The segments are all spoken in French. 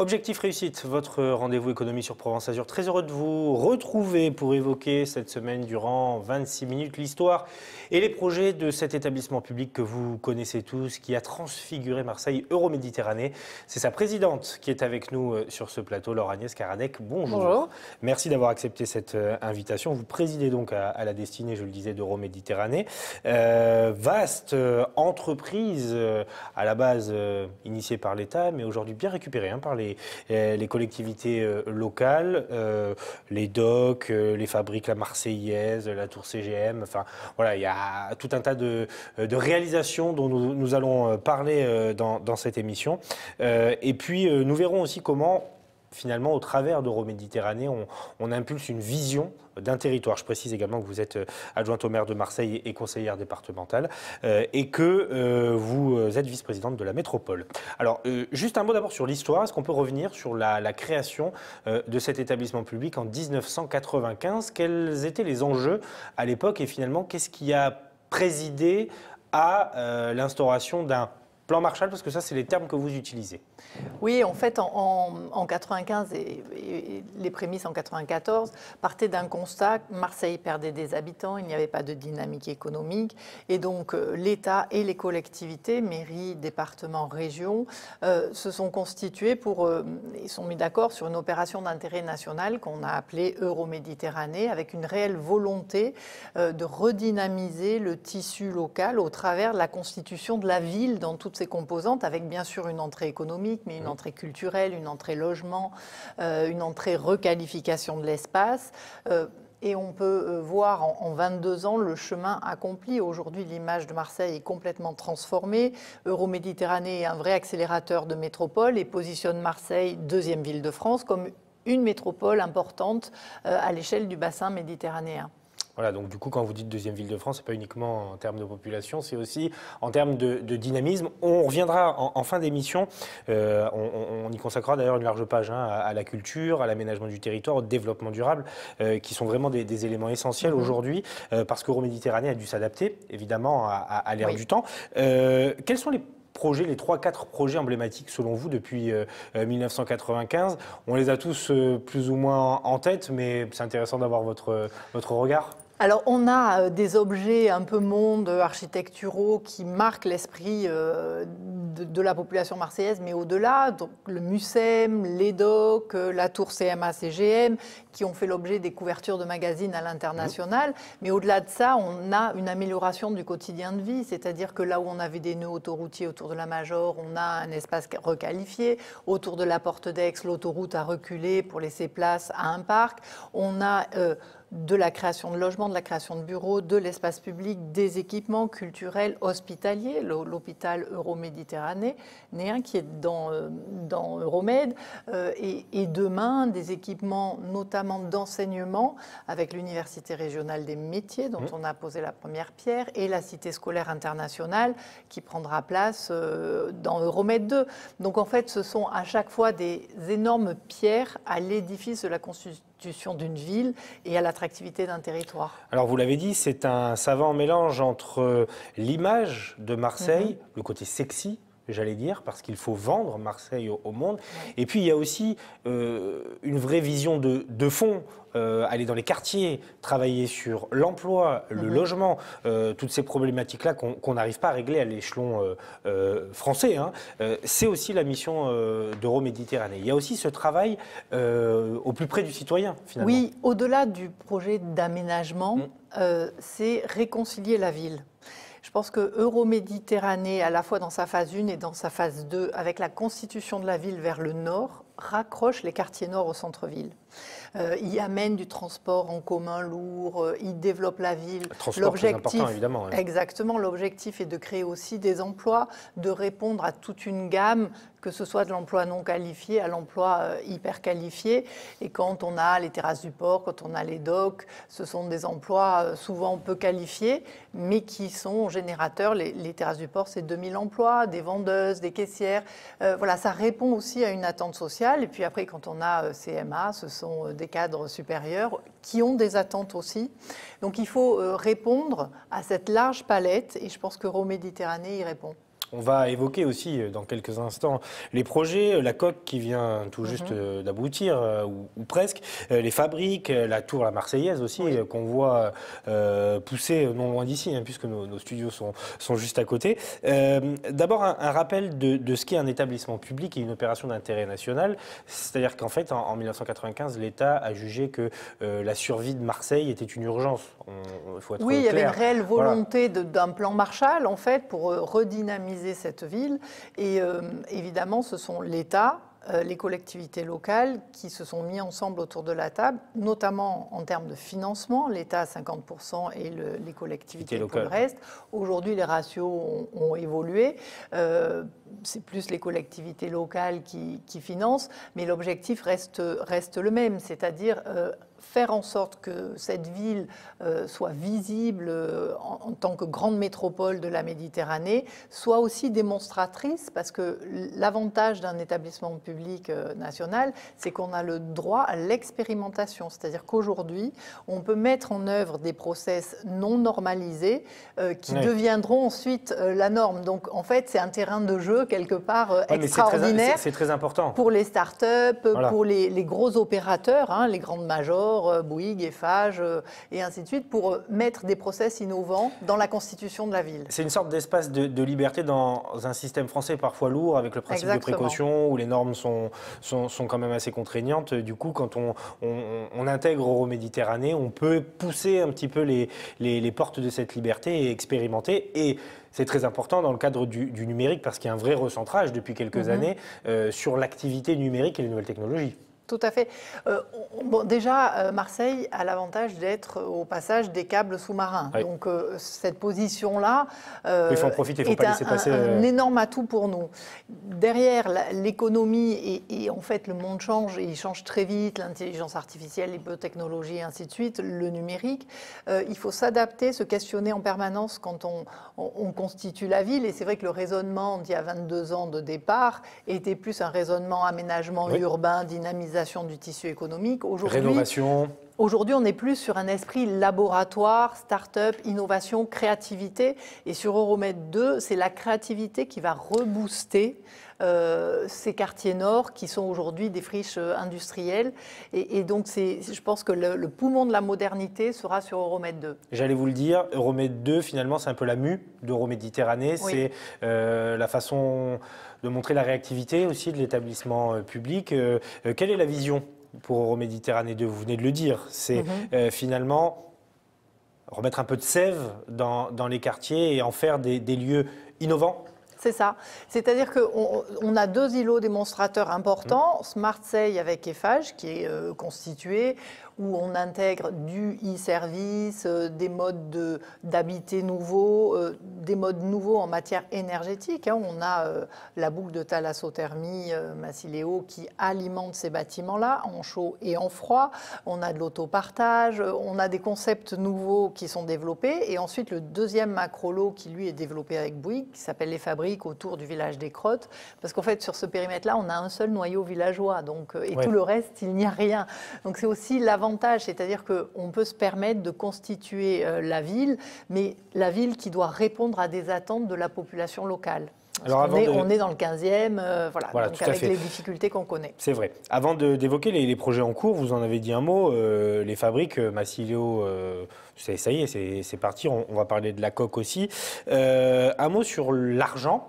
Objectif réussite, votre rendez-vous économie sur Provence Azur. Très heureux de vous retrouver pour évoquer cette semaine durant 26 minutes l'histoire et les projets de cet établissement public que vous connaissez tous, qui a transfiguré Marseille Euroméditerranée. C'est sa présidente qui est avec nous sur ce plateau, Laure-Agnès Karadec. Bonjour. Bonjour. Merci d'avoir accepté cette invitation. Vous présidez donc à la destinée, je le disais, d'Euroméditerranée. Vaste entreprise, à la base initiée par l'État, mais aujourd'hui bien récupérée par les collectivités locales, les docks, les fabriques, la Marseillaise, la Tour CGM. Enfin, voilà, il y a tout un tas de réalisations dont nous allons parler dans cette émission. Et puis, nous verrons aussi comment, finalement, au travers d'Euroméditerranée, on impulse une vision d'un territoire. Je précise également que vous êtes adjointe au maire de Marseille et conseillère départementale et que vous êtes vice-présidente de la métropole. Alors, juste un mot d'abord sur l'histoire. Est-ce qu'on peut revenir sur la création de cet établissement public en 1995 ? Quels étaient les enjeux à l'époque et finalement, qu'est-ce qui a présidé à l'instauration d'un plan Marshall, parce que ça, c'est les termes que vous utilisez. Oui, en fait, en 95 et les prémices en 94 partaient d'un constat que Marseille perdait des habitants, il n'y avait pas de dynamique économique, et donc l'État et les collectivités, mairies, départements, régions, se sont constitués ils sont mis d'accord sur une opération d'intérêt national qu'on a appelée Euroméditerranée, avec une réelle volonté de redynamiser le tissu local au travers de la constitution de la ville dans toutes ses composantes, avec bien sûr une entrée économique, mais une entrée culturelle, une entrée logement, une entrée requalification de l'espace. Et on peut voir en 22 ans le chemin accompli. Aujourd'hui, l'image de Marseille est complètement transformée. Euroméditerranée est un vrai accélérateur de métropole et positionne Marseille, deuxième ville de France, comme une métropole importante à l'échelle du bassin méditerranéen. Voilà, donc du coup, quand vous dites deuxième ville de France, ce n'est pas uniquement en termes de population, c'est aussi en termes de dynamisme. On reviendra en fin d'émission, on y consacrera d'ailleurs une large page à la culture, à l'aménagement du territoire, au développement durable, qui sont vraiment des éléments essentiels aujourd'hui, parce qu'Euroméditerranée a dû s'adapter, évidemment, à l'ère du temps. Quels sont les projets, les 3-4 projets emblématiques selon vous depuis 1995? On les a tous plus ou moins en tête, mais c'est intéressant d'avoir votre regard. Alors, on a des objets un peu monde architecturaux qui marquent l'esprit de la population marseillaise, mais au-delà, donc le MUSEM, les docks, la tour CMA-CGM, qui ont fait l'objet des couvertures de magazines à l'international. Mais au-delà de ça, on a une amélioration du quotidien de vie, c'est-à-dire que là où on avait des nœuds autoroutiers autour de la Major, on a un espace requalifié. Autour de la Porte d'Aix, l'autoroute a reculé pour laisser place à un parc. On a de la création de logements, de la création de bureaux, de l'espace public, des équipements culturels, hospitaliers, l'hôpital Euroméditerranée, qui est dans Euromed, et demain des équipements notamment d'enseignement avec l'Université régionale des métiers dont on a posé la première pierre et la Cité scolaire internationale qui prendra place dans Euromed 2. Donc en fait, ce sont à chaque fois des énormes pierres à l'édifice de la constitution d'une ville et à l'attractivité d'un territoire. Alors vous l'avez dit, c'est un savant mélange entre l'image de Marseille, le côté sexy, j'allais dire, parce qu'il faut vendre Marseille au monde. Et puis il y a aussi une vraie vision de fond, aller dans les quartiers, travailler sur l'emploi, le logement, toutes ces problématiques-là qu'on n'arrive pas à régler à l'échelon français. C'est aussi la mission d'Euroméditerranée. Il y a aussi ce travail au plus près du citoyen, finalement. Oui, au-delà du projet d'aménagement, c'est réconcilier la ville. Je pense que Euroméditerranée, à la fois dans sa phase 1 et dans sa phase 2, avec la constitution de la ville vers le nord, raccroche les quartiers nord au centre-ville. Il amène du transport en commun lourd, il développe la ville. Le transport très important, évidemment. Exactement, l'objectif est de créer aussi des emplois, de répondre à toute une gamme, que ce soit de l'emploi non qualifié à l'emploi hyper qualifié. Et quand on a les terrasses du port, quand on a les docks, ce sont des emplois souvent peu qualifiés, mais qui sont générateurs. Les terrasses du port, c'est 2000 emplois, des vendeuses, des caissières. Voilà, ça répond aussi à une attente sociale. Et puis après, quand on a CMA, ce sont des cadres supérieurs qui ont des attentes aussi. Donc il faut répondre à cette large palette et je pense qu'Euroméditerranée y répond. On va évoquer aussi dans quelques instants les projets, la coque qui vient tout juste d'aboutir, ou presque, les fabriques, la tour, la Marseillaise aussi, qu'on voit pousser non loin d'ici, hein, puisque nos studios sont juste à côté. D'abord, un rappel de ce qu'est un établissement public et une opération d'intérêt national. C'est-à-dire qu'en fait, en 1995, l'État a jugé que la survie de Marseille était une urgence. Faut être oui, il y avait clair. une réelle volonté d'un plan Marshall, en fait, pour redynamiser cette ville. Et évidemment, ce sont l'État, les collectivités locales qui se sont mis ensemble autour de la table, notamment en termes de financement, l'État à 50% et les collectivités pour le reste. Aujourd'hui, les ratios ont évolué. C'est plus les collectivités locales qui financent, mais l'objectif reste le même, c'est-à-dire faire en sorte que cette ville soit visible en tant que grande métropole de la Méditerranée, soit aussi démonstratrice, parce que l'avantage d'un établissement public national, c'est qu'on a le droit à l'expérimentation. C'est-à-dire qu'aujourd'hui, on peut mettre en œuvre des process non normalisés qui deviendront ensuite la norme. Donc, en fait, c'est un terrain de jeu, quelque part, extraordinaire. C'est très important. Pour les start-up, pour les gros opérateurs, hein, les grandes majors, Bouygues, Eiffage, et ainsi de suite, pour mettre des process innovants dans la constitution de la ville. C'est une sorte d'espace de liberté dans un système français parfois lourd, avec le principe de précaution, où les normes sont quand même assez contraignantes. Du coup, quand on intègre Euroméditerranée, on peut pousser un petit peu les portes de cette liberté et expérimenter. Et c'est très important dans le cadre du numérique, parce qu'il y a un vrai recentrage depuis quelques années sur l'activité numérique et les nouvelles technologies. Tout à fait. Bon, déjà, Marseille a l'avantage d'être au passage des câbles sous-marins. Oui. Donc, cette position-là il faut en profiter, il ne faut pas laisser passer un énorme atout pour nous. Derrière, l'économie et en fait, le monde change, et il change très vite, l'intelligence artificielle, les biotechnologies, et ainsi de suite, le numérique. Il faut s'adapter, se questionner en permanence quand on constitue la ville. Et c'est vrai que le raisonnement d'il y a 22 ans de départ était plus un raisonnement aménagement urbain, dynamisation du tissu économique. Aujourd'hui, on est plus sur un esprit laboratoire, start-up, innovation, créativité. Et sur Euromed 2, c'est la créativité qui va rebooster ces quartiers nord qui sont aujourd'hui des friches industrielles. Et donc, je pense que le poumon de la modernité sera sur Euromed 2. J'allais vous le dire, Euromed 2, finalement, c'est un peu la mue d'Euroméditerranée. Oui. C'est la façon de montrer la réactivité aussi de l'établissement public. Quelle est la vision pour Euroméditerranée 2? Vous venez de le dire. C'est finalement remettre un peu de sève dans les quartiers et en faire des lieux innovants. C'est ça. C'est-à-dire qu'on a deux îlots démonstrateurs importants. Marseille avec Eiffage, qui est constitué, où on intègre du e-service, des modes d'habiter nouveaux, des modes nouveaux en matière énergétique. On a la boucle de thalassothermie Massileo qui alimente ces bâtiments-là, en chaud et en froid. On a de l'autopartage, on a des concepts nouveaux qui sont développés. Et ensuite, le deuxième macro-lot qui, lui, est développé avec Bouygues, qui s'appelle Les Fabriques, autour du village des Crottes. Parce qu'en fait, sur ce périmètre-là, on a un seul noyau villageois. Donc, et tout le reste, il n'y a rien. Donc, c'est aussi l'avantage, c'est-à-dire qu'on peut se permettre de constituer la ville, mais la ville qui doit répondre à des attentes de la population locale. Alors on est dans le 15e, voilà, donc avec les difficultés qu'on connaît. C'est vrai. Avant d'évoquer les projets en cours, vous en avez dit un mot, les fabriques, Massileo, ça y est, c'est parti, on va parler de la coque aussi. Un mot sur l'argent.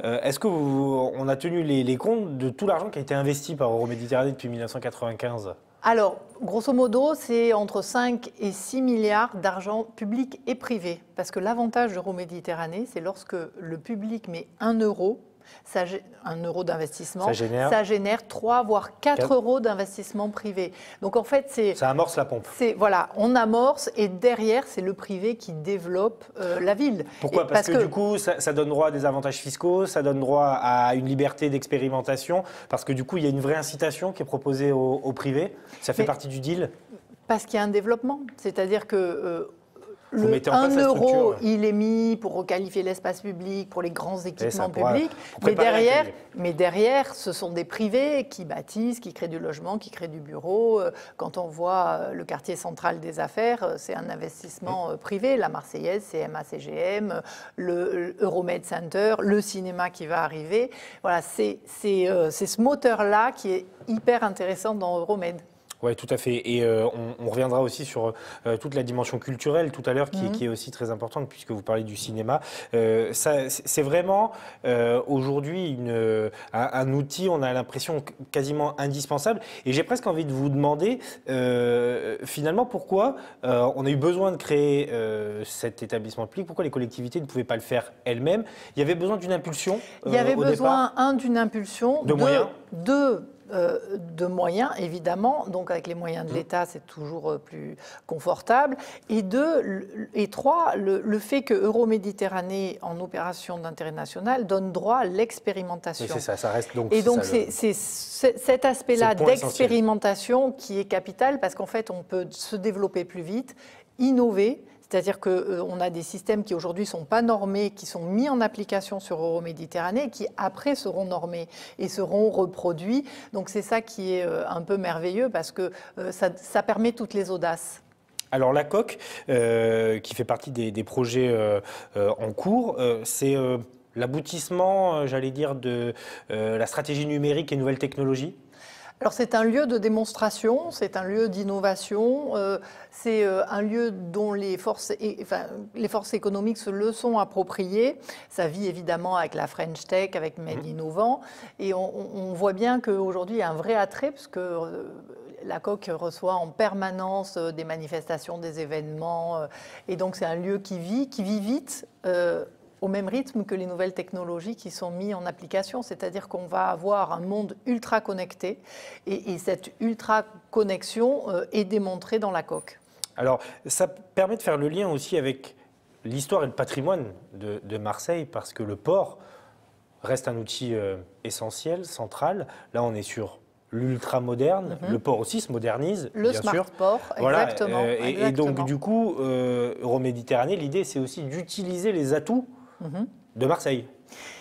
Est-ce qu'on a tenu les comptes de tout l'argent qui a été investi par Euroméditerranée depuis 1995 ? Alors, grosso modo, c'est entre 5 et 6 milliards d'argent public et privé. Parce que l'avantage d'Euroméditerranée, c'est lorsque le public met 1 euro, 1 euro d'investissement, ça génère 3 voire 4 euros d'investissement privé. Donc en fait, ça amorce la pompe. Voilà, on amorce et derrière, c'est le privé qui développe la ville. Pourquoi ? Parce que du coup, ça donne droit à des avantages fiscaux, ça donne droit à une liberté d'expérimentation, parce que du coup, il y a une vraie incitation qui est proposée au privé. Ça fait partie du deal ? Parce qu'il y a un développement. C'est-à-dire que Vous mettez en place 1 la euro, structure. il est mis pour requalifier l'espace public, pour les grands équipements pour publics. préparer Mais derrière, ce sont des privés qui bâtissent, qui créent du logement, qui créent du bureau. Quand on voit le quartier central des affaires, c'est un investissement privé. La Marseillaise, CMA-CGM, le Euromed Center, le cinéma qui va arriver. Voilà, c'est ce moteur-là qui est hyper intéressant dans Euromed. Oui, tout à fait. Et on reviendra aussi sur toute la dimension culturelle tout à l'heure, qui est aussi très importante, puisque vous parlez du cinéma. C'est vraiment aujourd'hui un outil, on a l'impression, quasiment indispensable. Et j'ai presque envie de vous demander, finalement, pourquoi on a eu besoin de créer cet établissement public, pourquoi les collectivités ne pouvaient pas le faire elles-mêmes. Il y avait besoin d'une impulsion Il y avait au besoin, départ, d'une impulsion, de moyens. De moyens, évidemment. Donc, avec les moyens de l'État, c'est toujours plus confortable. Et trois, le fait que Euroméditerranée, en opération d'intérêt national, donne droit à l'expérimentation. C'est ça reste donc. Et donc, c'est cet aspect-là le point essentiel. d'expérimentation qui est capital, parce qu'en fait, on peut se développer plus vite, innover. C'est-à-dire qu'on a des systèmes qui aujourd'hui ne sont pas normés, qui sont mis en application sur Euroméditerranée, qui après seront normés et seront reproduits. Donc c'est ça qui est un peu merveilleux parce que ça permet toutes les audaces. Alors la COQ, qui fait partie des projets en cours, c'est l'aboutissement, j'allais dire, de la stratégie numérique et nouvelles technologies. Alors c'est un lieu de démonstration, c'est un lieu d'innovation, c'est un lieu dont les forces économiques se le sont appropriées. Ça vit évidemment avec la French Tech, avec Made Innovant. Et on voit bien qu'aujourd'hui il y a un vrai attrait, parce que la COQ reçoit en permanence des manifestations, des événements. Et donc c'est un lieu qui vit vite. Au même rythme que les nouvelles technologies qui sont mises en application. C'est-à-dire qu'on va avoir un monde ultra connecté et cette ultra connexion est démontrée dans la COQ. Alors ça permet de faire le lien aussi avec l'histoire et le patrimoine de Marseille, parce que le port reste un outil essentiel, central. Là on est sur l'ultra moderne, le port aussi se modernise, le bien smart sûr. port, exactement. Voilà, et donc du coup, Euroméditerranée, l'idée c'est aussi d'utiliser les atouts de Marseille,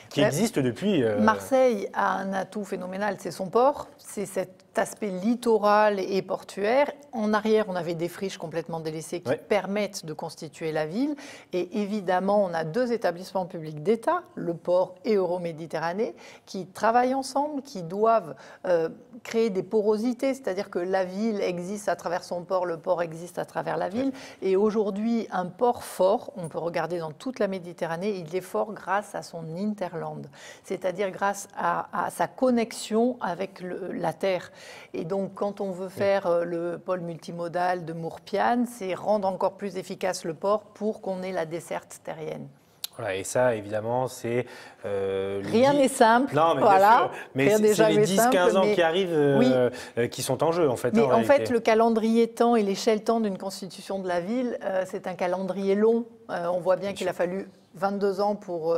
qui existe depuis... Marseille a un atout phénoménal, c'est son port, c'est cet aspect littoral et portuaire. En arrière, on avait des friches complètement délaissées qui permettent de constituer la ville. Et évidemment, on a 2 établissements publics d'État, le port et Euroméditerranée, qui travaillent ensemble, qui doivent créer des porosités, c'est-à-dire que la ville existe à travers son port, le port existe à travers la ville. Et aujourd'hui, un port fort, on peut regarder dans toute la Méditerranée, il est fort grâce à son hinterland, c'est-à-dire grâce à sa connexion avec la terre. Et donc, quand on veut faire le pôle multimodal de Mourpiane, c'est rendre encore plus efficace le port pour qu'on ait la desserte terrienne. Voilà, et ça, évidemment, c'est... Rien n'est simple. Non, mais voilà. bien sûr. Mais c'est les 10-15 ans qui arrivent qui sont en jeu, en fait. Mais en fait, le calendrier temps et l'échelle temps d'une constitution de la ville, c'est un calendrier long. On voit bien qu'il a fallu 22 ans pour...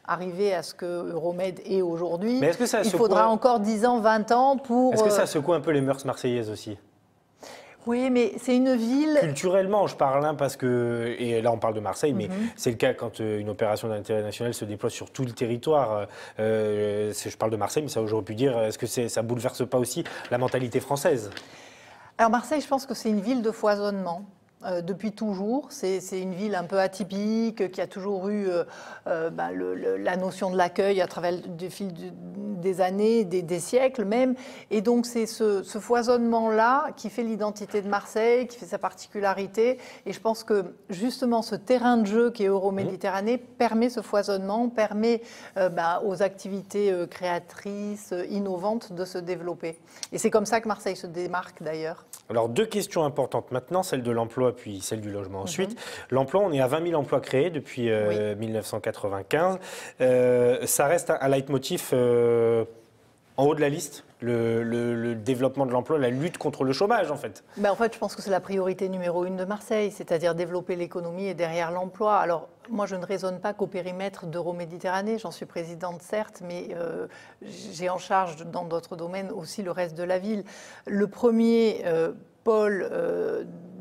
arriver à ce que Euromed est aujourd'hui. Mais est-ce que ça il faudra encore 10 ans, 20 ans pour... Est-ce que ça secoue un peu les mœurs marseillaises aussi ? Oui, mais c'est une ville... Culturellement, je parle, parce que... Et là, on parle de Marseille, mais c'est le cas quand une opération d'intérêt national se déploie sur tout le territoire. Je parle de Marseille, mais ça, j'aurais pu dire, est-ce que ça ne bouleverse pas aussi la mentalité française ? Alors Marseille, je pense que c'est une ville de foisonnement. Depuis toujours. C'est une ville un peu atypique, qui a toujours eu la notion de l'accueil à travers le fil des années, des siècles même. Et donc c'est ce foisonnement-là qui fait l'identité de Marseille, qui fait sa particularité. Et je pense que justement ce terrain de jeu qui est Euroméditerranée permet ce foisonnement, permet aux activités créatrices, innovantes de se développer. Et c'est comme ça que Marseille se démarque d'ailleurs. Alors 2 questions importantes maintenant, celle de l'emploi puis celle du logement ensuite. L'emploi, on est à 20 000 emplois créés depuis 1995. Ça reste un leitmotiv en haut de la liste, le développement de l'emploi, la lutte contre le chômage en fait. En fait, je pense que c'est la priorité numéro 1 de Marseille, c'est-à-dire développer l'économie et derrière l'emploi. Alors, moi, je ne raisonne pas qu'au périmètre d'Euroméditerranée, j'en suis présidente certes, mais j'ai en charge dans d'autres domaines aussi le reste de la ville. Le premier pôle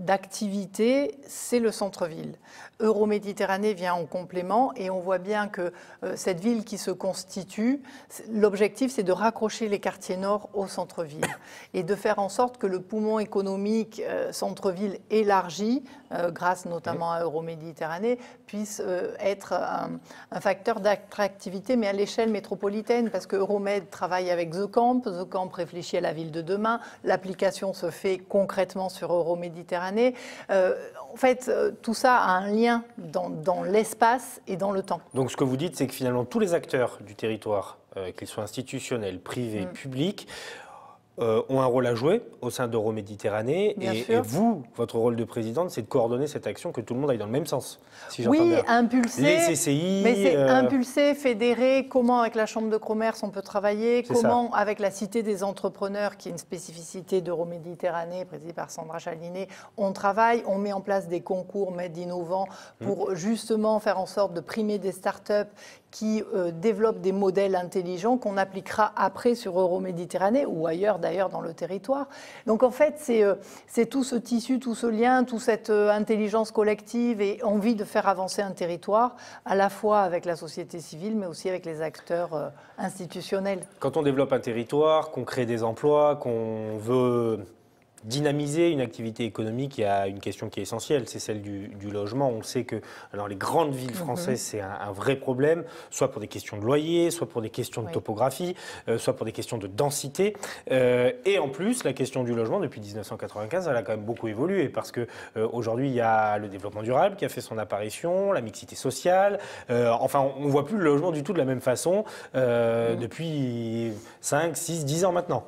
d'activité, c'est le centre-ville. Euroméditerranée vient en complément et on voit bien que cette ville qui se constitue, l'objectif c'est de raccrocher les quartiers nord au centre-ville et de faire en sorte que le poumon économique centre-ville élargi, grâce notamment à Euroméditerranée, puisse être un facteur d'attractivité, mais à l'échelle métropolitaine, parce que Euromed travaille avec The Camp réfléchit à la ville de demain, l'application se fait concrètement sur Euroméditerranée. En fait, tout ça a un lien dans l'espace et dans le temps. Donc ce que vous dites, c'est que finalement tous les acteurs du territoire, qu'ils soient institutionnels, privés, publics, ont un rôle à jouer au sein d'Euroméditerranée. Et vous, votre rôle de présidente, c'est de coordonner cette action, que tout le monde aille dans le même sens. Si oui, bien. impulser. Les CCI. Mais c'est impulser, fédérer, comment avec la Chambre de commerce on peut travailler, comment avec la Cité des entrepreneurs, qui est une spécificité d'Euroméditerranée, présidée par Sandra Chalinet, on travaille, on met en place des concours Made Innovant pour justement faire en sorte de primer des startups qui développent des modèles intelligents qu'on appliquera après sur Euroméditerranée ou ailleurs d'ailleurs dans le territoire. Donc en fait, c'est tout ce tissu, tout ce lien, toute cette intelligence collective et envie de faire avancer un territoire, à la fois avec la société civile, mais aussi avec les acteurs institutionnels. Quand on développe un territoire, qu'on crée des emplois, qu'on veut dynamiser une activité économique, il y a une question qui est essentielle, c'est celle du logement. On sait que alors les grandes villes françaises, c'est un vrai problème, soit pour des questions de loyer, soit pour des questions de topographie, soit pour des questions de densité. Et en plus, la question du logement, depuis 1995, elle a quand même beaucoup évolué, parce qu'aujourd'hui, il y a le développement durable qui a fait son apparition, la mixité sociale. Enfin, on ne voit plus le logement du tout de la même façon depuis 5, 6, 10 ans maintenant.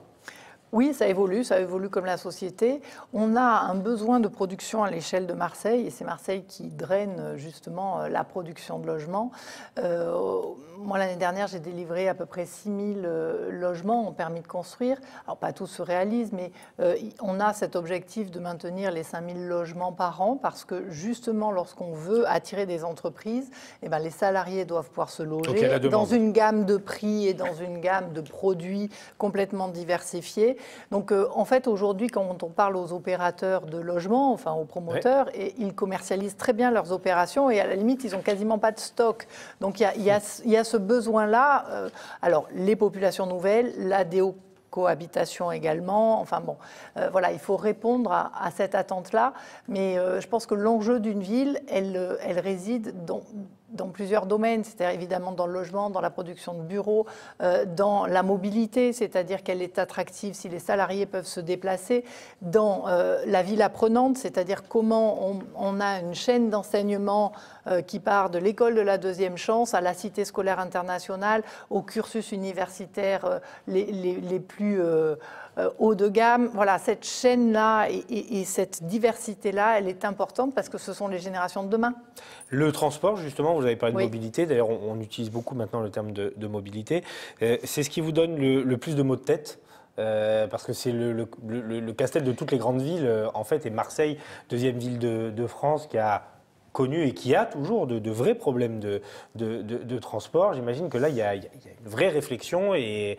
Oui, ça évolue comme la société. On a un besoin de production à l'échelle de Marseille, et c'est Marseille qui draine justement la production de logements. Moi, l'année dernière, j'ai délivré à peu près 6 000 logements en permis de construire. Alors, pas tous se réalisent, mais on a cet objectif de maintenir les 5 000 logements par an, parce que justement, lorsqu'on veut attirer des entreprises, eh ben, les salariés doivent pouvoir se loger dans une gamme de prix et dans une gamme de produits complètement diversifiés. Donc, en fait, aujourd'hui, quand on parle aux opérateurs de logement, enfin aux promoteurs, et ils commercialisent très bien leurs opérations et à la limite, ils n'ont quasiment pas de stock. Donc, il y a ce besoin-là. Alors, les populations nouvelles, la cohabitation également. Enfin bon, voilà, il faut répondre à cette attente-là. Mais je pense que l'enjeu d'une ville, elle réside dans plusieurs domaines, c'est-à-dire évidemment dans le logement, dans la production de bureaux, dans la mobilité, c'est-à-dire qu'elle est attractive si les salariés peuvent se déplacer, dans la ville apprenante, c'est-à-dire comment on a une chaîne d'enseignement qui part de l'école de la deuxième chance à la cité scolaire internationale, au cursus universitaire les plus haut de gamme. Voilà, cette chaîne-là et cette diversité-là, elle est importante parce que ce sont les générations de demain. Le transport, justement, vous avez parlé de mobilité. D'ailleurs, on utilise beaucoup maintenant le terme de mobilité. C'est ce qui vous donne le plus de maux de tête, parce que c'est le casse-tête de toutes les grandes villes, en fait, et Marseille, deuxième ville de France, qui a connu et qui a toujours de vrais problèmes de transport. J'imagine que là, il y a une vraie réflexion et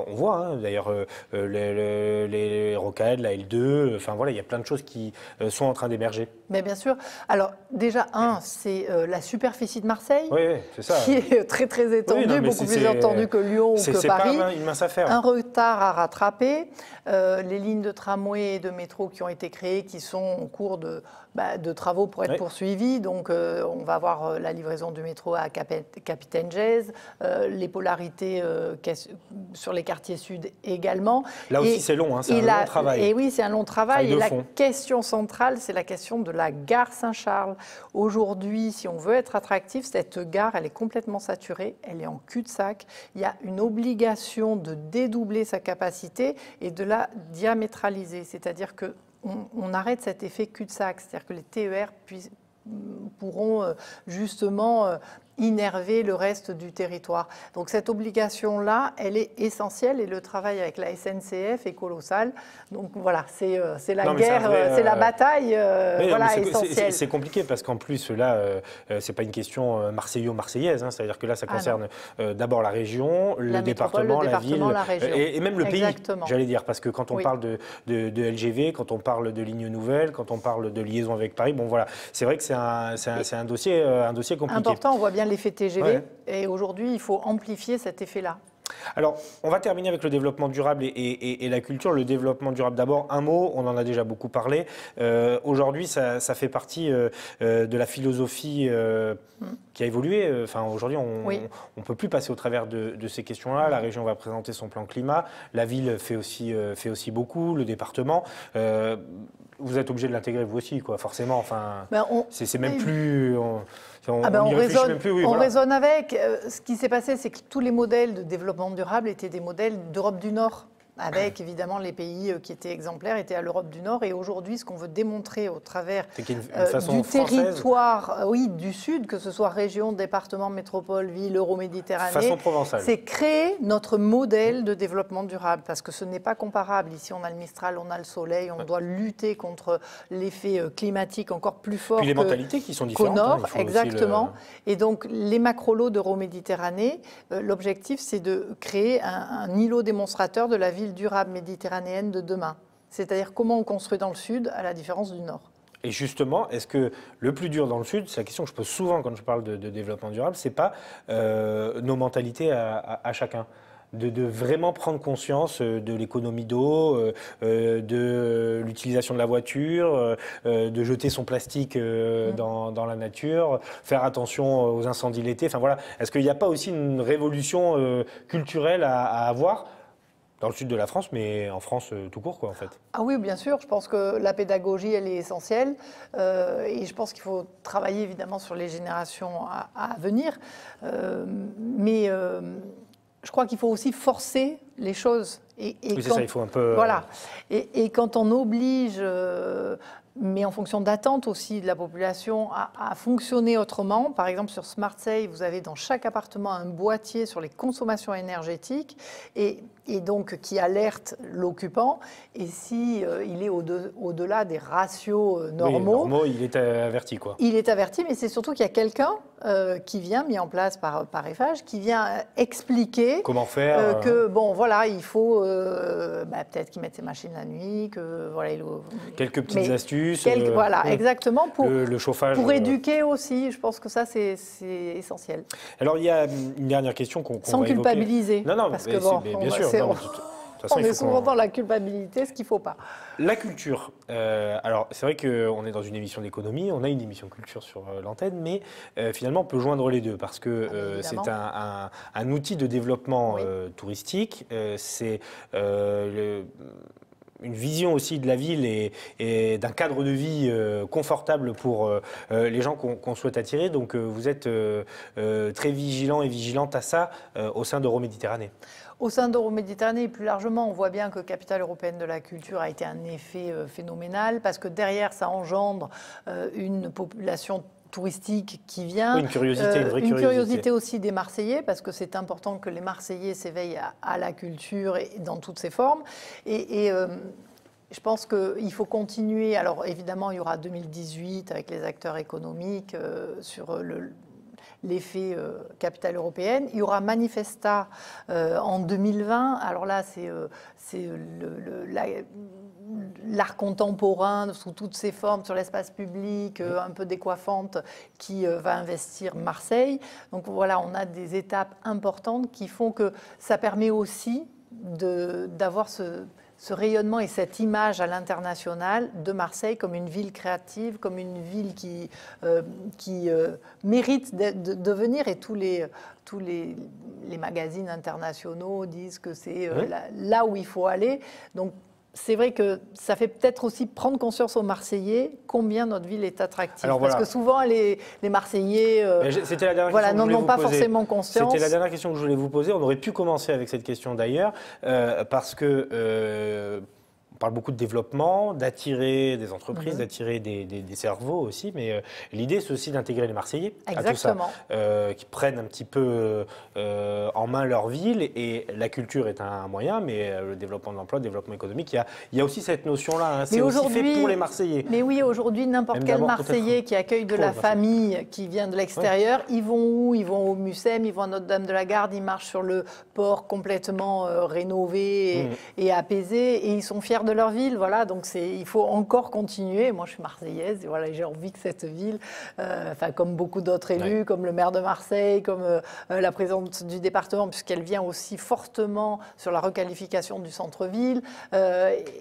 on voit d'ailleurs les rocades, la L2, enfin voilà, il y a plein de choses qui sont en train d'émerger. Mais bien sûr. Alors déjà, c'est la superficie de Marseille, c'est ça. Qui est très très étendue, beaucoup plus étendue que Lyon ou que Paris. C'est pas une mince affaire. Un retard à rattraper. Les lignes de tramway et de métro qui ont été créées, qui sont en cours de travaux pour être poursuivies. Donc, on va avoir la livraison du métro à Capitaine Jazz, les polarités sur les quartiers sud également. Là aussi, c'est long, c'est un long travail. Et oui, c'est un long travail. Et la question centrale, c'est la question de la gare Saint-Charles. Aujourd'hui, si on veut être attractif, cette gare, elle est complètement saturée, elle est en cul-de-sac. Il y a une obligation de dédoubler sa capacité et de la diamétraliser. C'est-à-dire qu'on arrête cet effet cul-de-sac, c'est-à-dire que les TER pourront justement innerver le reste du territoire. Donc cette obligation-là, elle est essentielle et le travail avec la SNCF est colossal. Donc voilà, c'est la guerre, c'est la bataille essentielle. C'est compliqué parce qu'en plus, là, c'est pas une question marseillaise, hein, c'est-à-dire que là, ça concerne d'abord la région, le département, la ville, et même le pays, j'allais dire, parce que quand on parle de LGV, quand on parle de lignes nouvelles, quand on parle de liaison avec Paris, bon voilà, c'est vrai que c'est un dossier compliqué. Important, on voit bien l'effet TGV, et aujourd'hui, il faut amplifier cet effet-là. Alors, on va terminer avec le développement durable et la culture. Le développement durable, d'abord, un mot, on en a déjà beaucoup parlé. Aujourd'hui, ça fait partie de la philosophie qui a évolué. Enfin, aujourd'hui, on ne peut plus passer au travers de ces questions-là. La région va présenter son plan climat. La ville fait aussi beaucoup, le département. Vous êtes obligé de l'intégrer vous aussi, quoi, forcément. Enfin, c'est même plus... On raisonne avec. Ce qui s'est passé, c'est que tous les modèles de développement durable étaient des modèles d'Europe du Nord, avec évidemment les pays qui étaient exemplaires étaient à l'Europe du Nord. Et aujourd'hui, ce qu'on veut démontrer au travers du territoire du Sud, que ce soit région, département, métropole, ville, Euroméditerranée, c'est créer notre modèle de développement durable. Parce que ce n'est pas comparable. Ici, on a le Mistral, on a le soleil, on doit lutter contre l'effet climatique encore plus fort les mentalités qui sont différentes, qu'au Nord. Exactement. Et donc, les macrolots d'Euroméditerranée, l'objectif, c'est de créer un îlot démonstrateur de la ville durable méditerranéenne de demain. C'est-à-dire comment on construit dans le Sud, à la différence du Nord. Et justement, est-ce que le plus dur dans le Sud, c'est la question que je pose souvent quand je parle de développement durable, c'est pas nos mentalités à chacun, de vraiment prendre conscience de l'économie d'eau, de l'utilisation de la voiture, de jeter son plastique dans la nature, faire attention aux incendies l'été. Enfin voilà, est-ce qu'il n'y a pas aussi une révolution culturelle à avoir dans le sud de la France, mais en France tout court, quoi, en fait? Ah oui, bien sûr. Je pense que la pédagogie, elle est essentielle. Et je pense qu'il faut travailler, évidemment, sur les générations à venir. Mais je crois qu'il faut aussi forcer les choses. Oui, c'est ça, il faut un peu... Voilà. Et quand on oblige... mais en fonction d'attentes aussi de la population, à fonctionner autrement. Par exemple, sur SmartSave, vous avez dans chaque appartement un boîtier sur les consommations énergétiques et donc qui alerte l'occupant. Et si il est au-delà des ratios normaux, il est averti, quoi. Il est averti, mais c'est surtout qu'il y a quelqu'un qui vient, mis en place par Eiffage, qui vient expliquer comment faire que, bon, voilà, il faut peut-être qu'il mette ses machines la nuit, que voilà, quelques petites astuces. Voilà, exactement, pour le chauffage. Pour éduquer aussi, je pense que ça, c'est essentiel. Alors, il y a une dernière question qu'on sans va culpabiliser. Non, non, parce que bon, bien sûr. On est souvent dans la culpabilité, ce qu'il ne faut pas. La culture. Alors, c'est vrai qu'on est dans une émission d'économie, on a une émission culture sur l'antenne, mais finalement, on peut joindre les deux parce que c'est un outil de développement touristique. C'est une vision aussi de la ville et d'un cadre de vie confortable pour les gens qu'on souhaite attirer. Donc, vous êtes très vigilant et vigilante à ça au sein d'Euroméditerranée. Au sein d'Euroméditerranée, et plus largement, on voit bien que Capitale européenne de la culture a été un effet phénoménal parce que derrière, ça engendre une population touristique qui vient. Oui, une curiosité, une vraie curiosité. Une curiosité aussi des Marseillais, parce que c'est important que les Marseillais s'éveillent à la culture et dans toutes ses formes. Et je pense qu'il faut continuer. Alors évidemment, il y aura 2018 avec les acteurs économiques sur l'effet capitale européenne. Il y aura Manifesta en 2020. Alors là, c'est l'art contemporain sous toutes ses formes sur l'espace public, un peu décoiffante, qui va investir Marseille. Donc voilà, on a des étapes importantes qui font que ça permet aussi d'avoir ce rayonnement et cette image à l'international de Marseille comme une ville créative, comme une ville qui mérite de venir. Et tous les magazines internationaux disent que c'est là où il faut aller. Donc, c'est vrai que ça fait peut-être aussi prendre conscience aux Marseillais combien notre ville est attractive. Parce que souvent, les Marseillais n'en ont pas forcément conscience. C'était la dernière question que je voulais vous poser. On aurait pu commencer avec cette question d'ailleurs, parce que On parle beaucoup de développement, d'attirer des entreprises, d'attirer des cerveaux aussi, mais l'idée c'est aussi d'intégrer les Marseillais à tout ça, qui prennent un petit peu en main leur ville, et la culture est un moyen, mais le développement de l'emploi, le développement économique, il y a aussi cette notion-là, hein. C'est aussi fait pour les Marseillais. Mais oui, aujourd'hui, n'importe quel Marseillais qui accueille de la famille, qui vient de l'extérieur, ils vont où? Ils vont au Mucem, ils vont à Notre-Dame-de-la-Garde, ils marchent sur le port complètement rénové et apaisé, et ils sont fiers de leur ville, voilà, donc il faut encore continuer. Moi, je suis marseillaise, et voilà, j'ai envie que cette ville, comme beaucoup d'autres élus, comme le maire de Marseille, comme la présidente du département, puisqu'elle vient aussi fortement sur la requalification du centre-ville,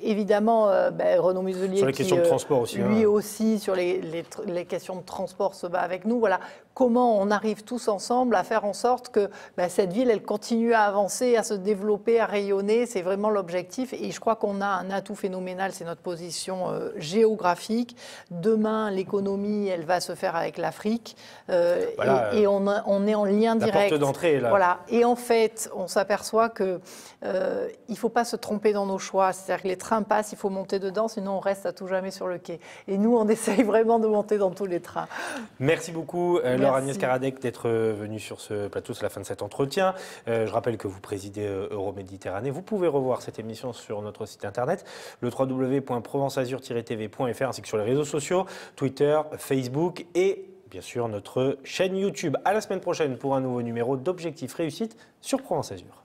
évidemment, Renaud Muselier, sur les questions de transport aussi, lui aussi, sur les questions de transport, se bat avec nous, voilà. Comment on arrive tous ensemble à faire en sorte que cette ville, elle continue à avancer, à se développer, à rayonner. C'est vraiment l'objectif. Et je crois qu'on a un atout phénoménal, c'est notre position géographique. Demain, l'économie, elle va se faire avec l'Afrique. Voilà, et on est en lien direct. La porte d'entrée, là. Voilà. Et en fait, on s'aperçoit qu'il ne faut pas se tromper dans nos choix. C'est-à-dire que les trains passent, il faut monter dedans, sinon on reste à tout jamais sur le quai. Et nous, on essaye vraiment de monter dans tous les trains. Merci beaucoup. Laure Agnès Karadec d'être venue sur ce plateau. C'est la fin de cet entretien. Je rappelle que vous présidez Euroméditerranée. Vous pouvez revoir cette émission sur notre site internet, le www.provenceazur-tv.fr, ainsi que sur les réseaux sociaux, Twitter, Facebook et bien sûr notre chaîne YouTube. À la semaine prochaine pour un nouveau numéro d'Objectif Réussite sur Provence Azur.